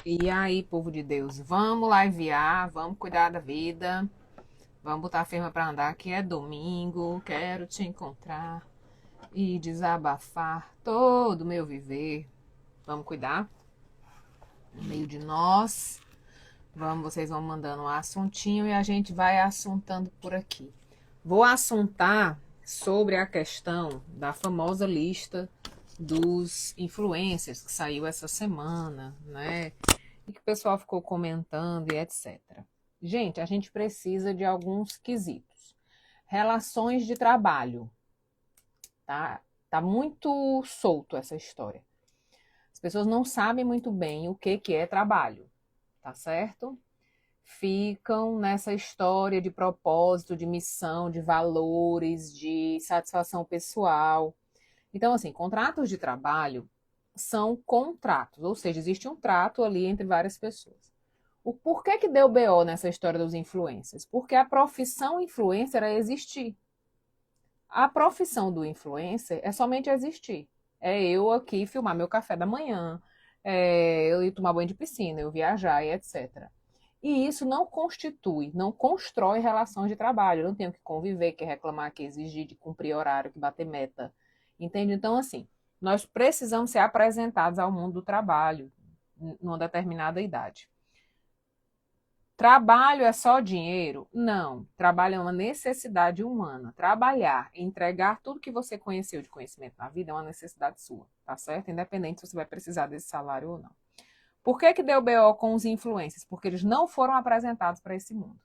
E aí, povo de Deus, vamos lá enviar, vamos cuidar da vida, vamos botar a firma para andar, que é domingo, quero te encontrar e desabafar todo o meu viver. Vamos cuidar no meio de nós. Vocês vão mandando um assuntinho e a gente vai assuntando por aqui. Vou assuntar sobre a questão da famosa lista dos influencers que saiu essa semana, né? E que o pessoal ficou comentando e etc. Gente, a gente precisa de alguns quesitos. Relações de trabalho, tá? Tá muito solto essa história. As pessoas não sabem muito bem o que é trabalho, tá certo? Ficam nessa história de propósito, de missão, de valores, de satisfação pessoal. Então, assim, contratos de trabalho são contratos, ou seja, existe um trato ali entre várias pessoas. O porquê que deu BO nessa história dos influencers? Porque a profissão influencer é existir. A profissão do influencer é somente existir. É eu aqui filmar meu café da manhã, eu ir tomar banho de piscina, eu viajar e etc. E isso não constitui, não constrói relações de trabalho. Eu não tenho que conviver, que reclamar, que exigir, de cumprir horário, que bater meta. Entende? Então, assim, nós precisamos ser apresentados ao mundo do trabalho numa determinada idade. Trabalho é só dinheiro? Não. Trabalho é uma necessidade humana. Trabalhar, entregar tudo que você conheceu de conhecimento na vida é uma necessidade sua, tá certo? Independente se você vai precisar desse salário ou não. Por que deu BO com os influencers? Porque eles não foram apresentados para esse mundo.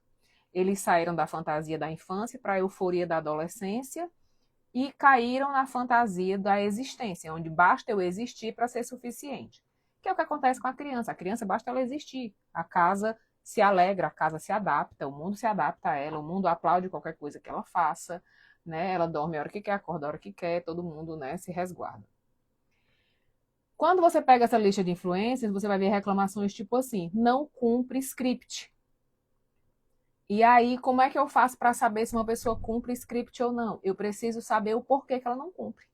Eles saíram da fantasia da infância para a euforia da adolescência e caíram na fantasia da existência, onde basta eu existir para ser suficiente. Que é o que acontece com a criança. A criança basta ela existir. A casa se alegra, a casa se adapta, o mundo se adapta a ela, o mundo aplaude qualquer coisa que ela faça, né? Ela dorme a hora que quer, acorda a hora que quer, todo mundo, né, se resguarda. Quando você pega essa lista de influências, você vai ver reclamações tipo assim: não cumpre script. E aí, como é que eu faço para saber se uma pessoa cumpre script ou não? Eu preciso saber o porquê que ela não cumpre.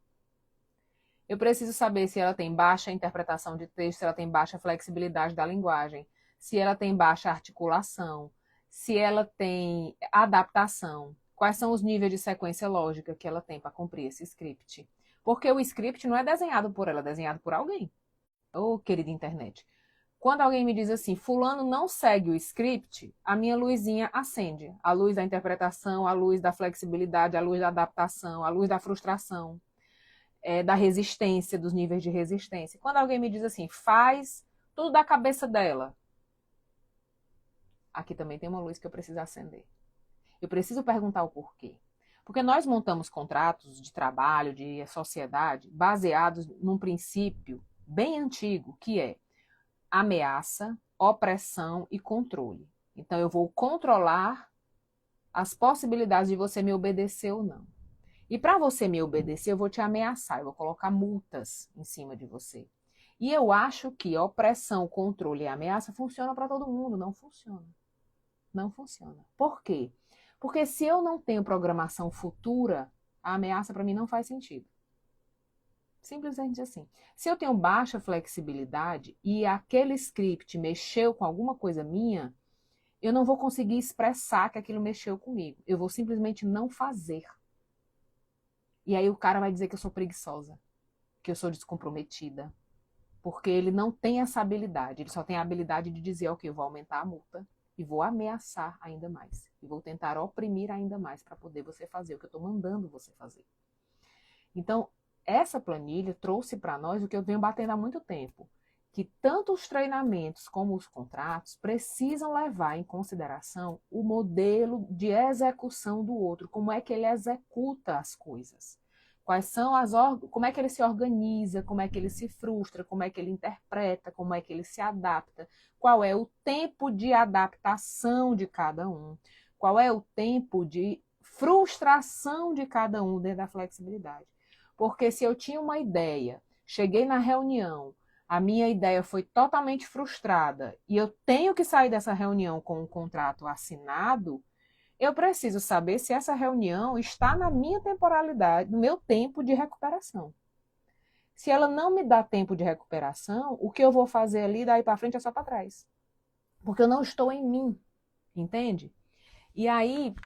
Eu preciso saber se ela tem baixa interpretação de texto, se ela tem baixa flexibilidade da linguagem, se ela tem baixa articulação, se ela tem adaptação, quais são os níveis de sequência lógica que ela tem para cumprir esse script. Porque o script não é desenhado por ela, é desenhado por alguém. Ô, querida internet. Quando alguém me diz assim, fulano não segue o script, a minha luzinha acende. A luz da interpretação, a luz da flexibilidade, a luz da adaptação, a luz da frustração, da resistência, dos níveis de resistência. Quando alguém me diz assim, faz tudo da cabeça dela, aqui também tem uma luz que eu preciso acender. Eu preciso perguntar o porquê. Porque nós montamos contratos de trabalho, de sociedade, baseados num princípio bem antigo, que é ameaça, opressão e controle. Então, eu vou controlar as possibilidades de você me obedecer ou não. E para você me obedecer, eu vou te ameaçar, eu vou colocar multas em cima de você. E eu acho que opressão, controle e ameaça funcionam para todo mundo. Não funciona. Não funciona. Por quê? Porque se eu não tenho programação futura, a ameaça para mim não faz sentido. Simplesmente assim. Se eu tenho baixa flexibilidade e aquele script mexeu com alguma coisa minha, eu não vou conseguir expressar que aquilo mexeu comigo. Eu vou simplesmente não fazer. E aí o cara vai dizer que eu sou preguiçosa, que eu sou descomprometida, porque ele não tem essa habilidade. Ele só tem a habilidade de dizer, ok, eu vou aumentar a multa e vou ameaçar ainda mais. E vou tentar oprimir ainda mais para poder você fazer o que eu estou mandando você fazer. Então, essa planilha trouxe para nós o que eu venho batendo há muito tempo, que tanto os treinamentos como os contratos precisam levar em consideração o modelo de execução do outro, como é que ele executa as coisas. Quais são como é que ele se organiza, como é que ele se frustra, como é que ele interpreta, como é que ele se adapta, qual é o tempo de adaptação de cada um, qual é o tempo de frustração de cada um dentro da flexibilidade. Porque se eu tinha uma ideia, cheguei na reunião, a minha ideia foi totalmente frustrada e eu tenho que sair dessa reunião com um contrato assinado, eu preciso saber se essa reunião está na minha temporalidade, no meu tempo de recuperação. Se ela não me dá tempo de recuperação, o que eu vou fazer ali daí para frente é só para trás. Porque eu não estou em mim, entende? E aí,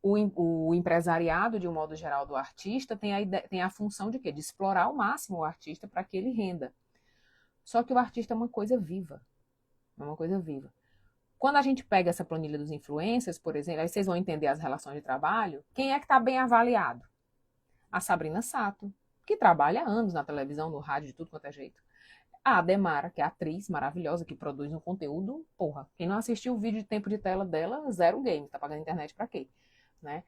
o empresariado, de um modo geral, do artista tem a função de quê? De explorar ao máximo o artista para que ele renda. Só que o artista é uma coisa viva. É uma coisa viva. Quando a gente pega essa planilha dos influencers, por exemplo, aí vocês vão entender as relações de trabalho, quem é que está bem avaliado? A Sabrina Sato, que trabalha há anos na televisão, no rádio, de tudo quanto é jeito. A Ademara, que é a atriz maravilhosa, que produz um conteúdo, porra, quem não assistiu o vídeo de tempo de tela dela, zero game, tá pagando internet pra quê? Né?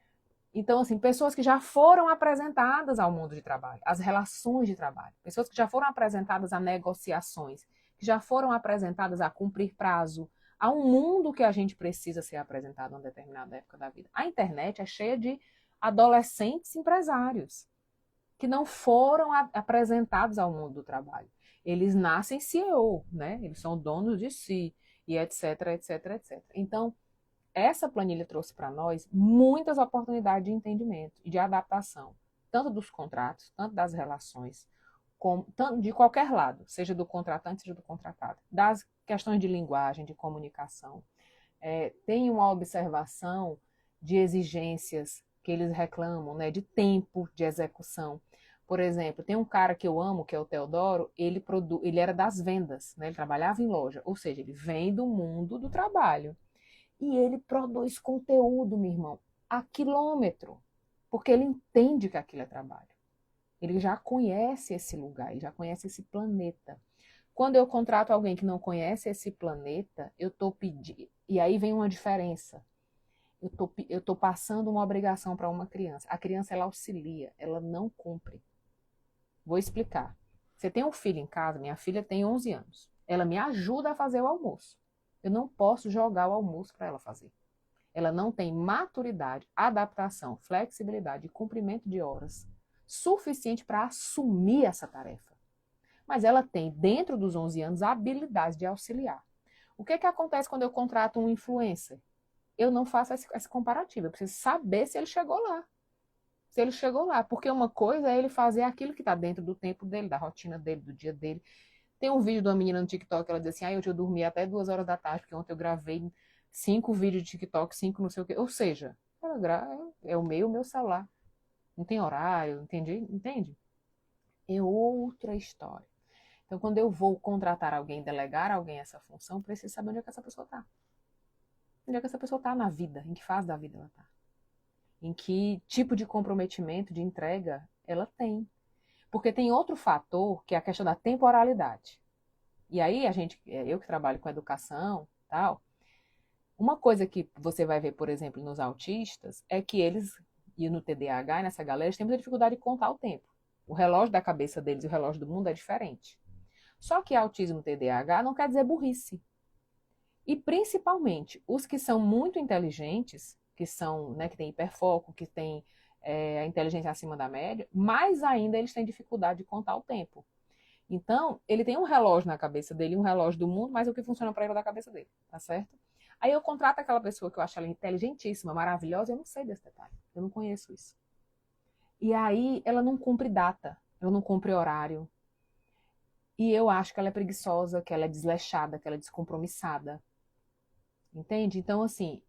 Então, assim, pessoas que já foram apresentadas ao mundo de trabalho, às relações de trabalho, pessoas que já foram apresentadas a negociações, que já foram apresentadas a cumprir prazo, a um mundo que a gente precisa ser apresentado em uma determinada época da vida. A internet é cheia de adolescentes empresários que não foram apresentados ao mundo do trabalho. Eles nascem CEO, né? Eles são donos de si, e etc, etc, etc. Então, essa planilha trouxe para nós muitas oportunidades de entendimento e de adaptação, tanto dos contratos, tanto das relações, tanto de qualquer lado, seja do contratante, seja do contratado, das questões de linguagem, de comunicação. Tem uma observação de exigências que eles reclamam, né, de tempo de execução. Por exemplo, tem um cara que eu amo, que é o Teodoro, ele era das vendas, né, ele trabalhava em loja, ou seja, ele vem do mundo do trabalho. E ele produz conteúdo, meu irmão, a quilômetro, porque ele entende que aquilo é trabalho. Ele já conhece esse lugar, ele já conhece esse planeta. Quando eu contrato alguém que não conhece esse planeta, eu estou pedindo. E aí vem uma diferença. Eu tô passando uma obrigação para uma criança. A criança, ela auxilia, ela não cumpre. Vou explicar. Você tem um filho em casa, minha filha tem 11 anos. Ela me ajuda a fazer o almoço. Eu não posso jogar o almoço para ela fazer. Ela não tem maturidade, adaptação, flexibilidade e cumprimento de horas suficiente para assumir essa tarefa. Mas ela tem, dentro dos 11 anos, a habilidade de auxiliar. O que acontece quando eu contrato um influencer? Eu não faço esse comparativo. Eu preciso saber se ele chegou lá. Se ele chegou lá. Porque uma coisa é ele fazer aquilo que está dentro do tempo dele, da rotina dele, do dia dele. Tem um vídeo de uma menina no TikTok, ela diz assim, hoje eu dormi até 2 horas da tarde, porque ontem eu gravei 5 vídeos de TikTok, 5 não sei o quê. Ou seja, é o meu celular. Não tem horário, entende? É outra história. Então, quando eu vou contratar alguém, delegar alguém essa função, preciso saber onde é que essa pessoa está. Onde é que essa pessoa está na vida, em que fase da vida ela está. Em que tipo de comprometimento, de entrega ela tem. Porque tem outro fator, que é a questão da temporalidade. E aí, eu que trabalho com educação, tal, uma coisa que você vai ver, por exemplo, nos autistas, é que eles, e no TDAH, e nessa galera, eles têm muita dificuldade de contar o tempo. O relógio da cabeça deles e o relógio do mundo é diferente. Só que autismo e TDAH não quer dizer burrice. E principalmente os que são muito inteligentes, que são, né, que têm hiperfoco, que têm a inteligência acima da média, mais ainda eles têm dificuldade de contar o tempo. Então, ele tem um relógio na cabeça dele, um relógio do mundo, mas o que funciona para ele é da cabeça dele, tá certo? Aí eu contrato aquela pessoa que eu acho ela inteligentíssima, maravilhosa, eu não sei desse detalhe, eu não conheço isso. E aí ela não cumpre data, ela não cumpre horário. E eu acho que ela é preguiçosa, que ela é desleixada, que ela é descompromissada. Entende? Então, assim,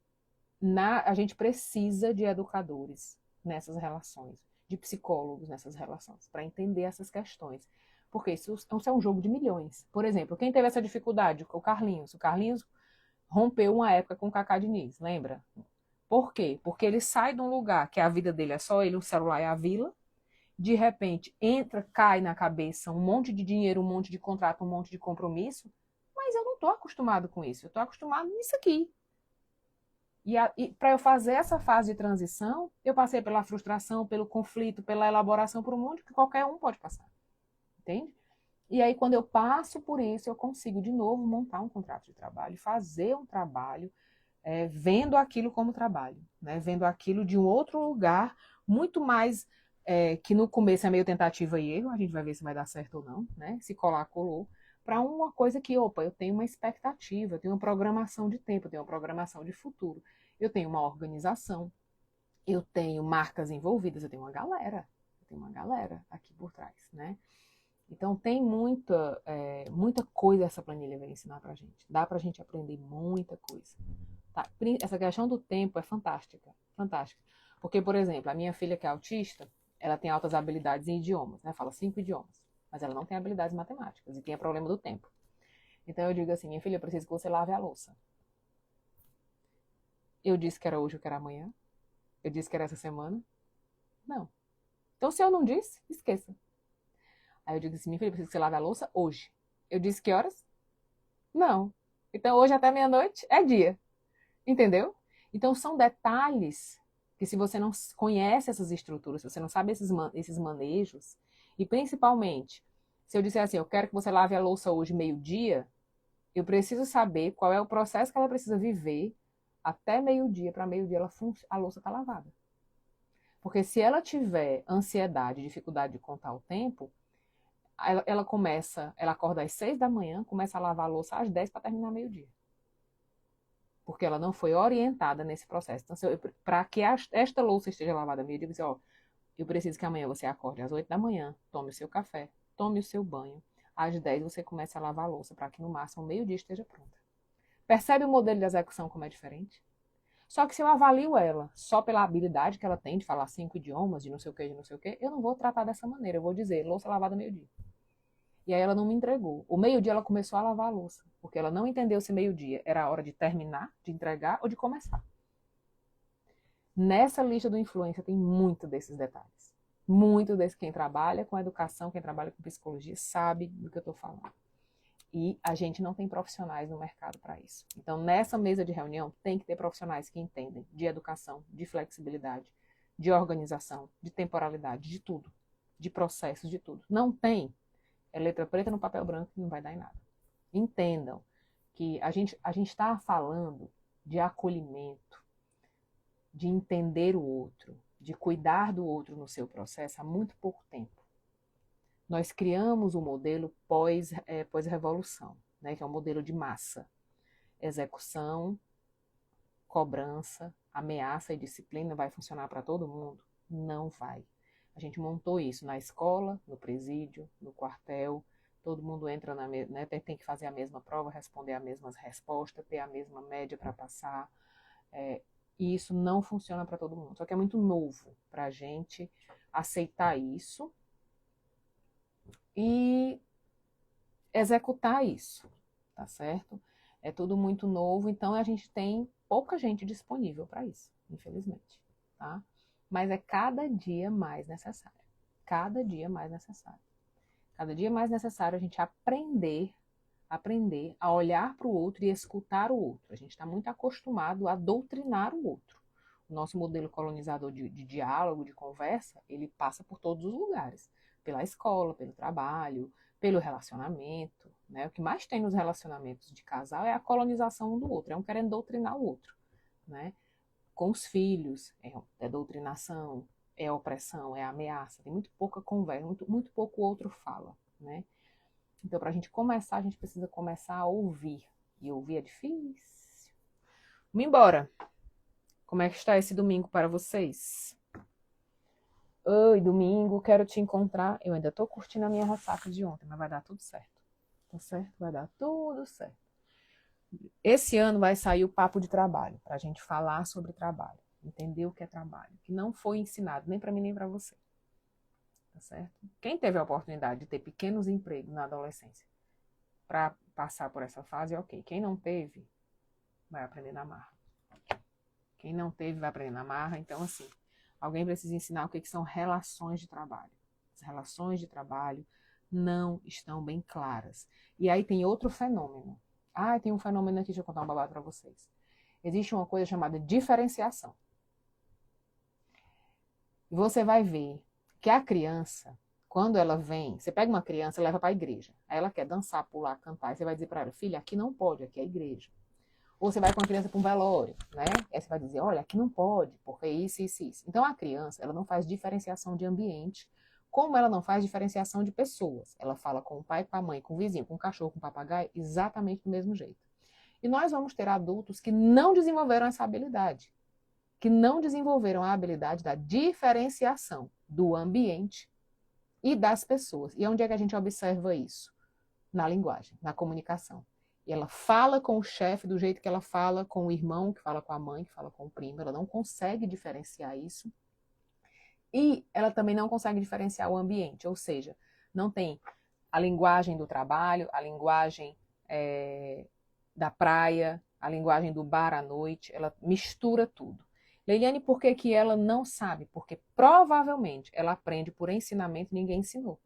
a gente precisa de educadores nessas relações, de psicólogos nessas relações, para entender essas questões. Porque isso é um jogo de milhões. Por exemplo, quem teve essa dificuldade? O Carlinhos. O Carlinhos rompeu uma época com o Cacá Diniz, lembra? Por quê? Porque ele sai de um lugar que a vida dele é só ele, o celular e a vila, de repente entra, cai na cabeça um monte de dinheiro, um monte de contrato, um monte de compromisso, mas eu não estou acostumado com isso, eu estou acostumado nisso aqui. E para eu fazer essa fase de transição, eu passei pela frustração, pelo conflito, pela elaboração, por um monte que qualquer um pode passar. Entende? E aí, quando eu passo por isso, eu consigo de novo montar um contrato de trabalho, fazer um trabalho, vendo aquilo como trabalho, né? Vendo aquilo de um outro lugar, muito mais que no começo é meio tentativa e erro, a gente vai ver se vai dar certo ou não, né? Se colar, colou, para uma coisa que, opa, eu tenho uma expectativa, eu tenho uma programação de tempo, eu tenho uma programação de futuro, eu tenho uma organização, eu tenho marcas envolvidas, eu tenho uma galera. Tem uma galera aqui por trás, né? Então tem muita coisa essa planilha vai ensinar pra gente. Dá pra gente aprender muita coisa. Tá? Essa questão do tempo é fantástica, fantástica. Porque, por exemplo, a minha filha que é autista, ela tem altas habilidades em idiomas, né? Fala 5 idiomas, mas ela não tem habilidades matemáticas e tem o problema do tempo. Então eu digo assim, minha filha, eu preciso que você lave a louça. Eu disse que era hoje ou que era amanhã? Eu disse que era essa semana? Não. Então se eu não disse, esqueça. Aí eu digo assim, minha filha, eu preciso que você lave a louça hoje. Eu disse que horas? Não. Então hoje até meia-noite é dia. Entendeu? Então são detalhes que se você não conhece essas estruturas, se você não sabe esses manejos, e principalmente, se eu disser assim, eu quero que você lave a louça hoje meio-dia, eu preciso saber qual é o processo que ela precisa viver até meio-dia, para meio-dia a louça tá lavada. Porque se ela tiver ansiedade, dificuldade de contar o tempo, ela acorda às 6 da manhã, começa a lavar a louça às 10 para terminar meio-dia. Porque ela não foi orientada nesse processo. Então, para que esta louça esteja lavada meio, eu digo assim, ó, eu preciso que amanhã você acorde às 8 da manhã, tome o seu café, tome o seu banho. Às 10 você comece a lavar a louça, para que no máximo meio-dia esteja pronta. Percebe o modelo de execução como é diferente? Só que se eu avalio ela só pela habilidade que ela tem de falar 5 idiomas, de não sei o que, de não sei o que, eu não vou tratar dessa maneira. Eu vou dizer, louça lavada meio-dia. E aí ela não me entregou. O meio-dia ela começou a lavar a louça, porque ela não entendeu se meio-dia era a hora de terminar, de entregar ou de começar. Nessa lista do influencer tem muito desses detalhes. Muito desse quem trabalha com educação, quem trabalha com psicologia, sabe do que eu estou falando. E a gente não tem profissionais no mercado para isso. Então, nessa mesa de reunião, tem que ter profissionais que entendem de educação, de flexibilidade, de organização, de temporalidade, de tudo. De processos, de tudo. Não tem. É letra preta no papel branco e não vai dar em nada. Entendam que a gente está falando de acolhimento, de entender o outro, de cuidar do outro no seu processo há muito pouco tempo. Nós criamos o modelo pós-revolução, né, que é um modelo de massa. Execução, cobrança, ameaça e disciplina vai funcionar para todo mundo? Não vai. A gente montou isso na escola, no presídio, no quartel. Todo mundo entra né, tem que fazer a mesma prova, responder as mesmas respostas, ter a mesma média para passar. E isso não funciona para todo mundo. Só que é muito novo para a gente aceitar isso e executar isso, tá certo? É tudo muito novo, então a gente tem pouca gente disponível para isso, infelizmente, tá? Mas é cada dia mais necessário. Cada dia mais necessário. Cada dia mais necessário a gente aprender a olhar para o outro e escutar o outro. A gente está muito acostumado a doutrinar o outro. O nosso modelo colonizador de diálogo, de conversa, ele passa por todos os lugares. Pela escola, pelo trabalho, pelo relacionamento. Né? O que mais tem nos relacionamentos de casal é a colonização um do outro. É um querendo doutrinar o outro. Né? Com os filhos, é doutrinação, é opressão, é ameaça. Tem muito pouca conversa, muito pouco o outro fala. Né? Então, para a gente começar, a gente precisa começar a ouvir. E ouvir é difícil. Vamos embora. Como é que está esse domingo para vocês? Oi, domingo, quero te encontrar. Eu ainda estou curtindo a minha ressaca de ontem, mas vai dar tudo certo. Tá certo? Vai dar tudo certo. Esse ano vai sair o papo de trabalho, para a gente falar sobre trabalho. Entender o que é trabalho. Que não foi ensinado nem para mim nem para você. Tá certo? Quem teve a oportunidade de ter pequenos empregos na adolescência para passar por essa fase, ok. Quem não teve, vai aprender na marra. Quem não teve, vai aprender na marra. Então, assim, alguém precisa ensinar o que são relações de trabalho. As relações de trabalho não estão bem claras. E aí tem outro fenômeno. Tem um fenômeno aqui, deixa eu contar um babado para vocês. Existe uma coisa chamada diferenciação. E você vai ver que a criança, quando ela vem, você pega uma criança e leva para a igreja. Aí ela quer dançar, pular, cantar. Aí você vai dizer para ela, filha, aqui não pode, aqui é a igreja. Ou você vai com a criança para um velório, né? Aí você vai dizer, olha, aqui não pode, porque isso, isso, isso. Então a criança, ela não faz diferenciação de ambiente, como ela não faz diferenciação de pessoas. Ela fala com o pai, com a mãe, com o vizinho, com o cachorro, com o papagaio, exatamente do mesmo jeito. E nós vamos ter adultos que não desenvolveram essa habilidade, que não desenvolveram a habilidade da diferenciação do ambiente e das pessoas. E onde é que a gente observa isso? Na linguagem, na comunicação. E ela fala com o chefe do jeito que ela fala com o irmão, que fala com a mãe, que fala com o primo. Ela não consegue diferenciar isso. E ela também não consegue diferenciar o ambiente, ou seja, não tem a linguagem do trabalho, a linguagem da praia, a linguagem do bar à noite, ela mistura tudo. Leiliane, por que que ela não sabe? Porque provavelmente ela aprende por ensinamento e ninguém ensinou.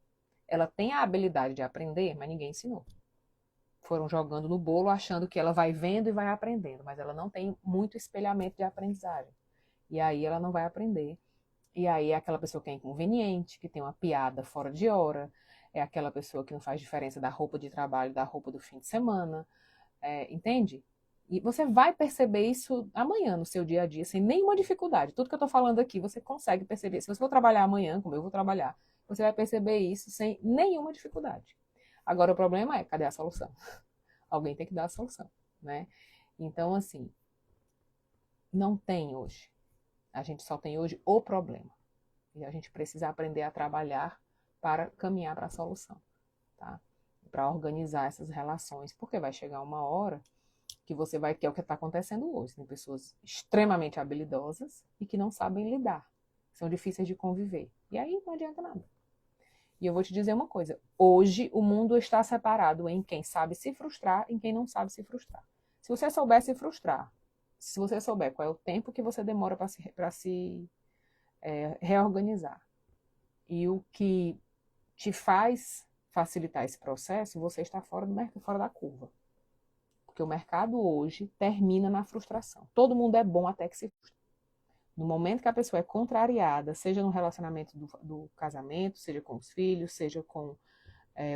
Ela tem a habilidade de aprender, mas ninguém ensinou. Foram jogando no bolo achando que ela vai vendo e vai aprendendo, mas ela não tem muito espelhamento de aprendizagem. E aí ela não vai aprender. E aí é aquela pessoa que é inconveniente, que tem uma piada fora de hora, é aquela pessoa que não faz diferença da roupa de trabalho da roupa do fim de semana, entende? E você vai perceber isso amanhã no seu dia a dia, sem nenhuma dificuldade. Tudo que eu estou falando aqui, você consegue perceber. Se você for trabalhar amanhã, como eu vou trabalhar, você vai perceber isso sem nenhuma dificuldade. Agora, o problema é, cadê a solução? Alguém tem que dar a solução, né? Então, assim, não tem hoje. A gente só tem hoje o problema. E a gente precisa aprender a trabalhar para caminhar para a solução, tá? Para organizar essas relações, porque vai chegar uma hora que você vai, que é o que está acontecendo hoje. Tem pessoas extremamente habilidosas e que não sabem lidar, são difíceis de conviver. E aí não adianta nada. E eu vou te dizer uma coisa, hoje o mundo está separado em quem sabe se frustrar e em quem não sabe se frustrar. Se você souber se frustrar, se você souber qual é o tempo que você demora para se reorganizar e o que te faz facilitar esse processo, você está fora da curva. Porque o mercado hoje termina na frustração. Todo mundo é bom até que se frustra. No momento que a pessoa é contrariada, seja no relacionamento do casamento, seja com os filhos, seja com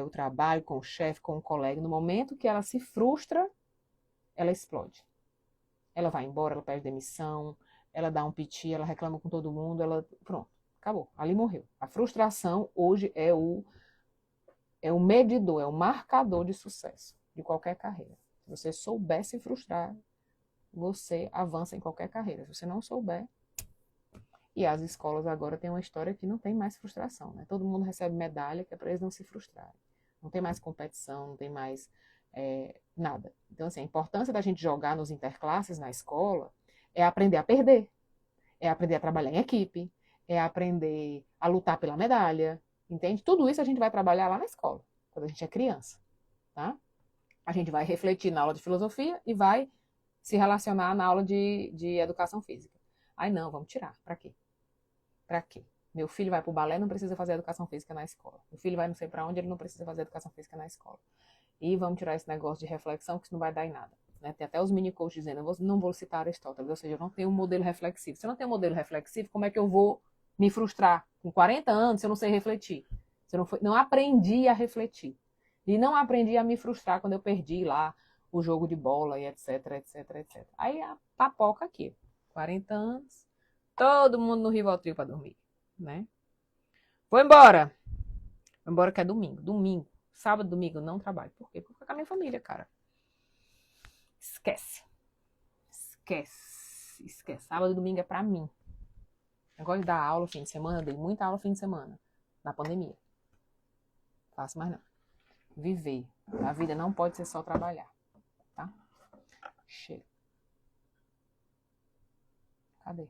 o trabalho, com o chefe, com o colega, no momento que ela se frustra, ela explode. Ela vai embora, ela pede demissão, ela dá um piti, ela reclama com todo mundo, pronto, acabou, ali morreu. A frustração hoje é o medidor, é o marcador de sucesso de qualquer carreira. Se você souber se frustrar, você avança em qualquer carreira. Se você não souber, e as escolas agora têm uma história que não tem mais frustração, né? Todo mundo recebe medalha, que é para eles não se frustrarem. Não tem mais competição, não tem mais nada. Então, assim, a importância da gente jogar nos interclasses na escola é aprender a perder, é aprender a trabalhar em equipe, é aprender a lutar pela medalha, entende? Tudo isso a gente vai trabalhar lá na escola, quando a gente é criança, tá? A gente vai refletir na aula de filosofia e vai se relacionar na aula de educação física. Aí não, vamos tirar. Pra quê? Pra quê? Meu filho vai pro balé, não precisa fazer educação física na escola. Meu filho vai não sei pra onde, ele não precisa fazer educação física na escola. E vamos tirar esse negócio de reflexão, que isso não vai dar em nada. Né? Tem até os mini coaches dizendo, não vou citar Aristóteles, ou seja, eu não tenho um modelo reflexivo. Se eu não tenho um modelo reflexivo, como é que eu vou me frustrar? Com 40 anos, se eu não sei refletir. Se eu não aprendi a refletir. E não aprendi a me frustrar quando eu perdi lá o jogo de bola e etc, etc, etc. Aí a papoca aqui. 40 anos, todo mundo no Rivotril para dormir, né? Vou embora. Vou embora que é domingo. Domingo. Sábado, domingo, eu não trabalho. Por quê? Porque é com a minha família, cara. Esquece. Esquece. Esquece. Sábado e domingo é pra mim. Eu gosto de dar aula fim de semana, eu dei muita aula fim de semana. Na pandemia. Faço mais não. Viver. A vida não pode ser só trabalhar. Tá? Chega. Cadê?